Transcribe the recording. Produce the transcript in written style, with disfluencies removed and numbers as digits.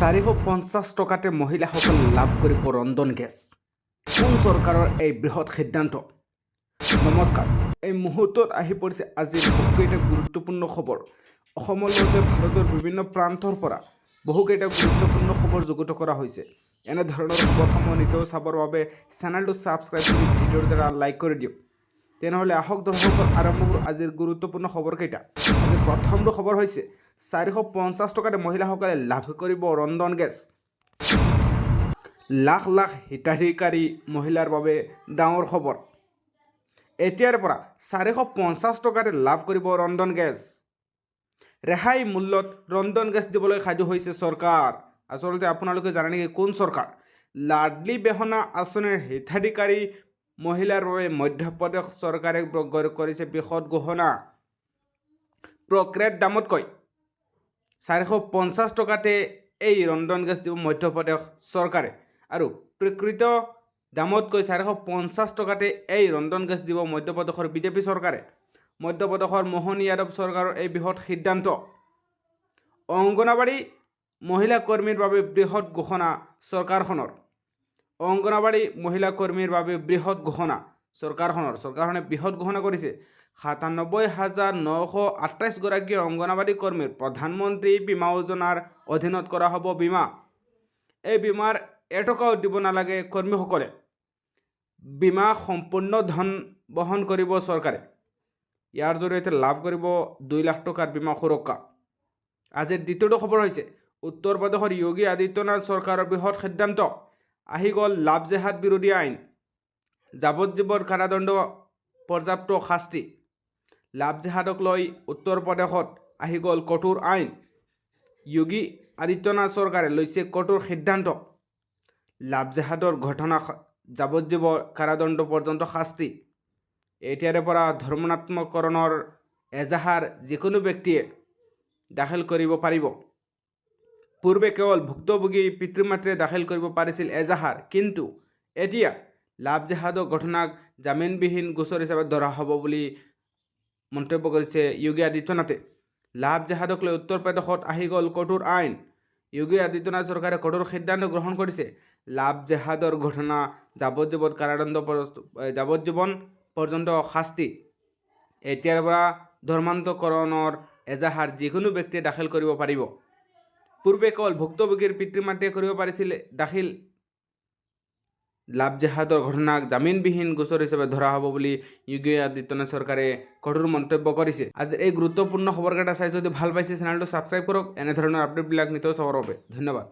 450 টকাতে মহিলাসকলে লাভ কৰিব ৰন্ধন গেছ। কোন চৰকাৰৰ এই বৃহৎ সিদ্ধান্ত? নমস্কাৰ, এই মুহূৰ্তত আহি পৰিছে আজিৰ বহুকেইটা গুৰুত্বপূৰ্ণ খবৰ। অসমৰ লগতে ভাৰতৰ বিভিন্ন প্ৰান্তৰ পৰা বহুকেইটা গুৰুত্বপূৰ্ণ খবৰ যুগুত কৰা হৈছে। এনেধৰণৰ খবৰসমূহ নিতৌ চাবৰ বাবে চেনেলটো ছাবস্ক্ৰাইব কৰি ভিডিঅ'ৰ দ্বাৰা লাইক কৰি দিয়ক। তেনেহ'লে আহক দৰ্শকৰ আৰম্ভ কৰোঁ আজিৰ গুৰুত্বপূৰ্ণ খবৰকেইটা। আজিৰ প্ৰথমটো খবৰ হৈছে 450 টকাতে মহিলাসকলে লাভ কৰিব ৰন্ধন গেছ। লাখ লাখ হিতাধিকাৰী মহিলাৰ বাবে ডাঙৰ খবৰ। এতিয়াৰ পৰা 450 টকাতে লাভ কৰিব ৰন্ধন গেছ। ৰেহাই মূল্যত ৰন্ধন গেছ দিবলৈ সাজু হৈছে চৰকাৰ। আচলতে আপোনালোকে জানে নেকি কোন চৰকাৰ? লাডলি বেহনা আঁচনিৰ হিতাধিকাৰী মহিলাৰ বাবে মধ্যপ্ৰদেশ চৰকাৰে কৰিছে বৃহৎ ঘোষণা। প্ৰক্ৰিয়াৰ দামতকৈ 450 টকাতে এই ৰন্ধন গেছ দিব মধ্যপ্ৰদেশ চৰকাৰে আৰু প্ৰকৃত দামতকৈ 450 টকাতে এই ৰন্ধন গেছ দিব মধ্যপ্ৰদেশৰ বিজেপি চৰকাৰে। মধ্যপ্ৰদেশৰ মোহন যাদৱ চৰকাৰৰ এই বৃহৎ সিদ্ধান্ত। অংগনবাড়ী মহিলা কৰ্মীৰ বাবে বৃহৎ ঘোষণা চৰকাৰখনৰ। অংগনবাড়ী মহিলা কৰ্মীৰ বাবে বৃহৎ ঘোষণা চৰকাৰখনে বৃহৎ ঘোষণা কৰিছে। 97,928 গৰাকী অংগনবাড়ী কৰ্মীৰ প্ৰধানমন্ত্ৰী বীমা যোজনাৰ অধীনত কৰা হ'ব বীমা। এই বীমাৰ এটকাও দিব নালাগে কৰ্মীসকলে। বীমা সম্পূৰ্ণ ধন বহন কৰিব চৰকাৰে। ইয়াৰ জৰিয়তে লাভ কৰিব 2 লাখ টকাৰ বীমা সুৰক্ষা। আজিৰ দ্বিতীয়টো খবৰ হৈছে উত্তৰ প্ৰদেশৰ যোগী আদিত্যনাথ চৰকাৰৰ বৃহৎ সিদ্ধান্ত। আহি গ'ল লাভ জেহাদ বিৰোধী আইন, যাৱজ্জীৱন কাৰাদণ্ড, পৰ্যাপ্ত শাস্তি। লাভ জেহাদক লৈ উত্তৰ প্ৰদেশত আহি গ'ল কঠোৰ আইন। যোগী আদিত্যনাথ চৰকাৰে লৈছে কঠোৰ সিদ্ধান্ত। লাভ জেহাদৰ ঘটনা যাৱজ্জীৱন কাৰাদণ্ড পৰ্যন্ত শাস্তি। এতিয়াৰে পৰা ধৰ্মাত্মকৰণৰ এজাহাৰ যিকোনো ব্যক্তিয়ে দাখিল কৰিব পাৰিব। পূৰ্বে কেৱল ভুক্তভোগী পিতৃ মাতৃয়ে দাখিল কৰিব পাৰিছিল এজাহাৰ, কিন্তু এতিয়া লাভ জেহাদৰ ঘটনাক জামিনবিহীন গোচৰ হিচাপে ধৰা হ'ব বুলি মন্তব্য কৰিছে যোগী আদিত্যনাথে। লাভ জেহাদক লৈ উত্তৰ প্ৰদেশত আহি গ'ল কঠোৰ আইন। যোগী আদিত্যনাথ চৰকাৰে কঠোৰ সিদ্ধান্ত গ্ৰহণ কৰিছে। লাভ জেহাদৰ ঘটনা যাৱজ্জীৱন কাৰাদণ্ড যাৱজ্জীৱন পৰ্যন্ত শাস্তি। এতিয়াৰ পৰা ধৰ্মান্তকৰণৰ এজাহাৰ যিকোনো ব্যক্তিয়ে দাখিল কৰিব পাৰিব। পূৰ্বে কেৱল ভুক্তভোগীৰ পিতৃ মাতৃয়ে কৰিব পাৰিছিল দাখিল। লাভ জেহাদৰ ঘটনাক জামিনবিহীন গোচৰ হিচাপে ধৰা হ'ব বুলি যোগী আদিত্যনাথ চৰকাৰে কঠোৰ মন্তব্য কৰিছে। আজি এই গুৰুত্বপূৰ্ণ খবৰকেইটা চাই যদি ভাল পাইছে চেনেলটো ছাবস্ক্ৰাইব কৰক। এনেধৰণৰ আপডেটবিলাক নিতৌ চাবৰ বাবে ধন্যবাদ।